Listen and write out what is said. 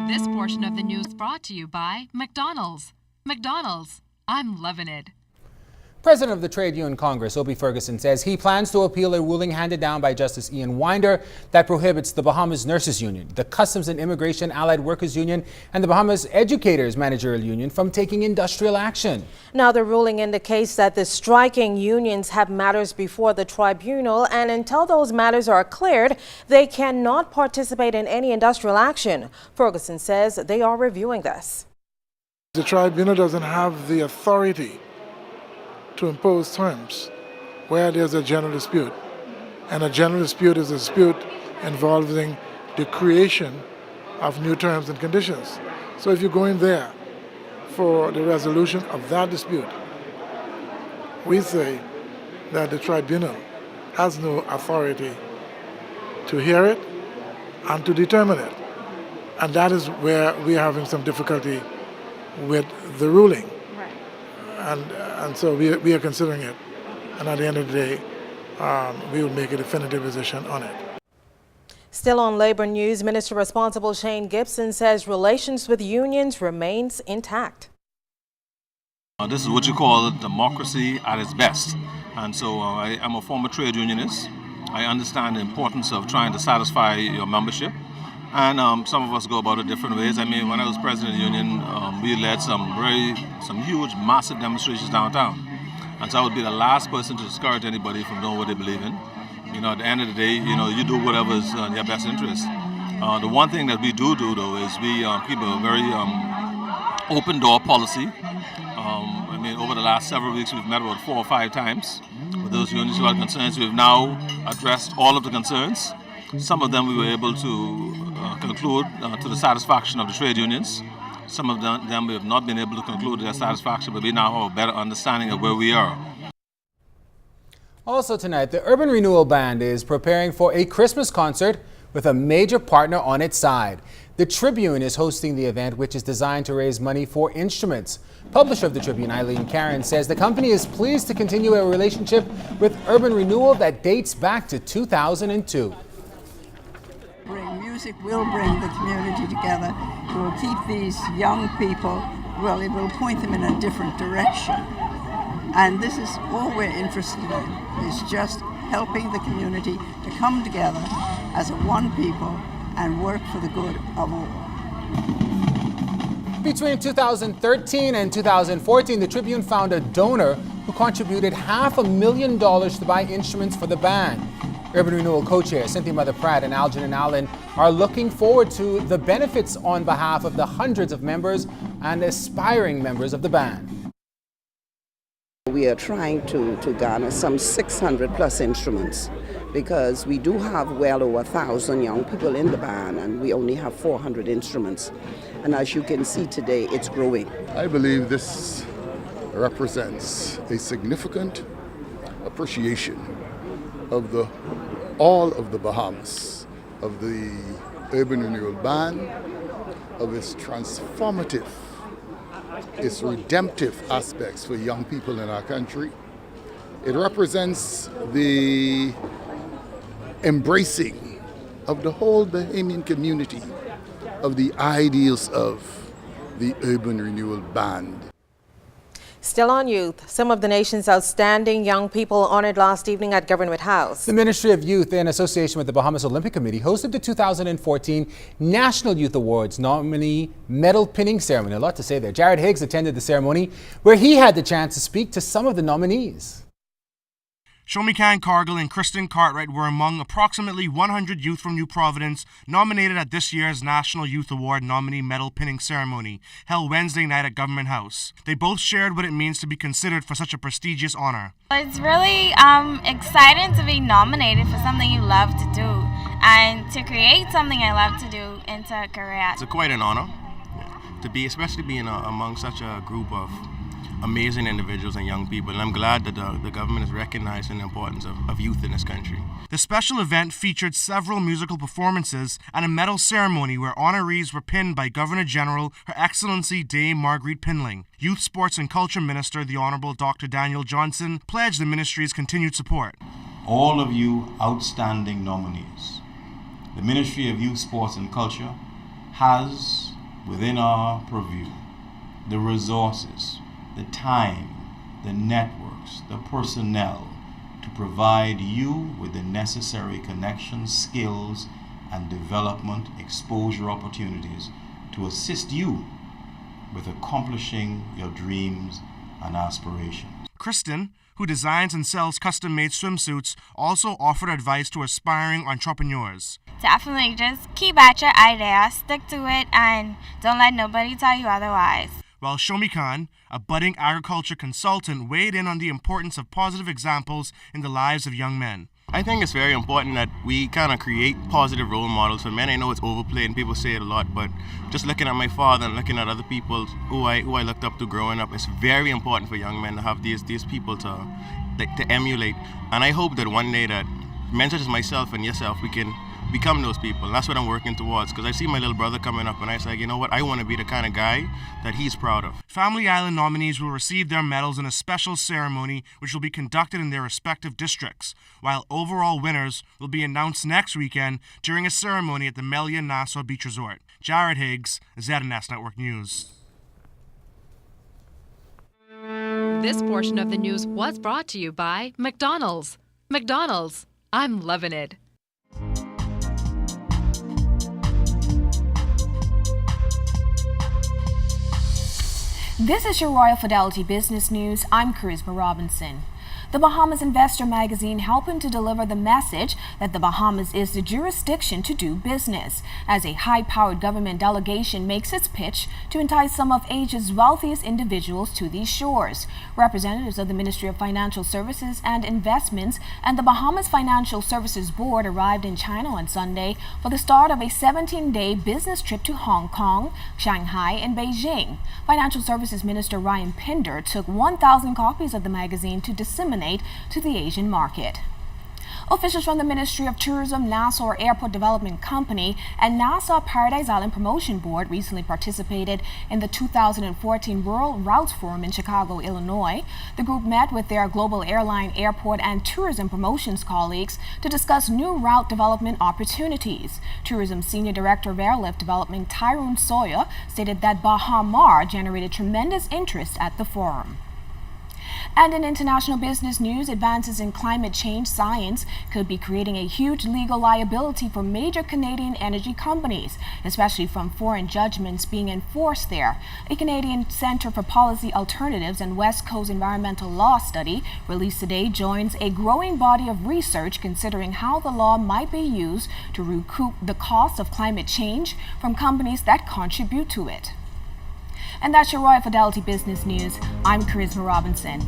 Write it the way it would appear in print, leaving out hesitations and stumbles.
This portion of the news brought to you by McDonald's. McDonald's, I'm loving it. President of the Trade Union Congress, Obie Ferguson, says he plans to appeal a ruling handed down by Justice Ian Winder that prohibits the Bahamas Nurses Union, the Customs and Immigration Allied Workers Union, and the Bahamas Educators Managerial Union from taking industrial action. Now, the ruling indicates that the striking unions have matters before the tribunal, and until those matters are cleared, they cannot participate in any industrial action. Ferguson says they are reviewing this. The tribunal doesn't have the authority to impose terms where there's a general dispute. And a general dispute is a dispute involving the creation of new terms and conditions. So if you go in there for the resolution of that dispute, we say that the tribunal has no authority to hear it and to determine it. And that is where we are having some difficulty with the ruling. And so we are considering it. And at the end of the day, we will make a definitive decision on it. Still on labor news, Minister responsible Shane Gibson says relations with unions remains intact. This is what you call democracy at its best. And so I am a former trade unionist. I understand the importance of trying to satisfy your membership. And some of us go about it different ways. I mean, when I was president of the union, we led some huge, massive demonstrations downtown. And so I would be the last person to discourage anybody from doing what they believe in. You know, at the end of the day, you do whatever's in your best interest. The one thing that we do though, is we keep a very open door policy. I mean, over the last several weeks, we've met about 4 or 5 times with those unions who had concerns. We've now addressed all of the concerns. Some of them we were able to conclude to the satisfaction of the trade unions. Some of them we have not been able to conclude to their satisfaction, but we now have a better understanding of where we are. Also tonight, the Urban Renewal Band is preparing for a Christmas concert with a major partner on its side. The Tribune is hosting the event, which is designed to raise money for instruments. Publisher of the Tribune, Eileen Karen, says the company is pleased to continue a relationship with Urban Renewal that dates back to 2002. Music will bring the community together. It will keep these young people, well, it will point them in a different direction. And this is all we're interested in, is just helping the community to come together as a one people and work for the good of all. Between 2013 and 2014, the Tribune found a donor who contributed $500,000 to buy instruments for the band. Urban Renewal co-chair Cynthia Mother-Pratt and Algernon Allen are looking forward to the benefits on behalf of the hundreds of members and aspiring members of the band. We are trying to garner some 600 plus instruments because we do have well over 1,000 young people in the band and we only have 400 instruments. And as you can see today, it's growing. I believe this represents a significant appreciation of all of the Bahamas, of the Urban Renewal Band, of its transformative, its redemptive aspects for young people in our country. It represents the embracing of the whole Bahamian community of the ideals of the Urban Renewal Band. Still on youth, some of the nation's outstanding young people honored last evening at Government House. The Ministry of Youth, in association with the Bahamas Olympic Committee, hosted the 2014 National Youth Awards nominee medal pinning ceremony. A lot to say there. Jared Higgs attended the ceremony where he had the chance to speak to some of the nominees. Shomikan Cargill and Kristen Cartwright were among approximately 100 youth from New Providence nominated at this year's National Youth Award nominee medal pinning ceremony, held Wednesday night at Government House. They both shared what it means to be considered for such a prestigious honor. It's really exciting to be nominated for something you love to do and to create something I love to do into a career. It's quite an honor to be, especially being among such a group of amazing individuals and young people, and I'm glad that the government is recognizing the importance of youth in this country. The special event featured several musical performances and a medal ceremony where honorees were pinned by Governor General Her Excellency Dame Marguerite Pinling. Youth, Sports and Culture Minister, the Honorable Dr. Daniel Johnson, pledged the ministry's continued support. All of you outstanding nominees, the Ministry of Youth, Sports and Culture has within our purview the resources, the time, the networks, the personnel to provide you with the necessary connections, skills, and development exposure opportunities to assist you with accomplishing your dreams and aspirations. Kristen, who designs and sells custom-made swimsuits, also offered advice to aspiring entrepreneurs. Definitely just keep at your idea, stick to it, and don't let nobody tell you otherwise. While Shomi Khan, a budding agriculture consultant, weighed in on the importance of positive examples in the lives of young men. I think it's very important that we kind of create positive role models for men. I know it's overplayed and people say it a lot, but just looking at my father and looking at other people who I looked up to growing up, it's very important for young men to have these people to emulate. And I hope that one day that men such as myself and yourself, we can become those people. And that's what I'm working towards, because I see my little brother coming up and I say, you know what, I want to be the kind of guy that he's proud of. Family Island nominees will receive their medals in a special ceremony which will be conducted in their respective districts, while overall winners will be announced next weekend during a ceremony at the Melia Nassau Beach Resort. Jared Higgs, ZNS Network News. This portion of the news was brought to you by McDonald's. McDonald's, I'm loving it. This is your Royal Fidelity Business News. I'm Charisma Robinson. The Bahamas Investor magazine helping to deliver the message that the Bahamas is the jurisdiction to do business, as a high-powered government delegation makes its pitch to entice some of Asia's wealthiest individuals to these shores. Representatives of the Ministry of Financial Services and Investments and the Bahamas Financial Services Board arrived in China on Sunday for the start of a 17-day business trip to Hong Kong, Shanghai, and Beijing. Financial Services Minister Ryan Pinder took 1,000 copies of the magazine to disseminate to the Asian market. Officials from the Ministry of Tourism, Nassau Airport Development Company, and Nassau Paradise Island Promotion Board recently participated in the 2014 Rural Routes Forum in Chicago, Illinois. The group met with their global airline, airport, and tourism promotions colleagues to discuss new route development opportunities. Tourism Senior Director of Airlift Development Tyrone Sawyer stated that Bahamar generated tremendous interest at the forum. And in international business news, advances in climate change science could be creating a huge legal liability for major Canadian energy companies, especially from foreign judgments being enforced there. A Canadian Centre for Policy Alternatives and West Coast Environmental Law study released today joins a growing body of research considering how the law might be used to recoup the cost of climate change from companies that contribute to it. And that's your Royal Fidelity Business News. I'm Charisma Robinson.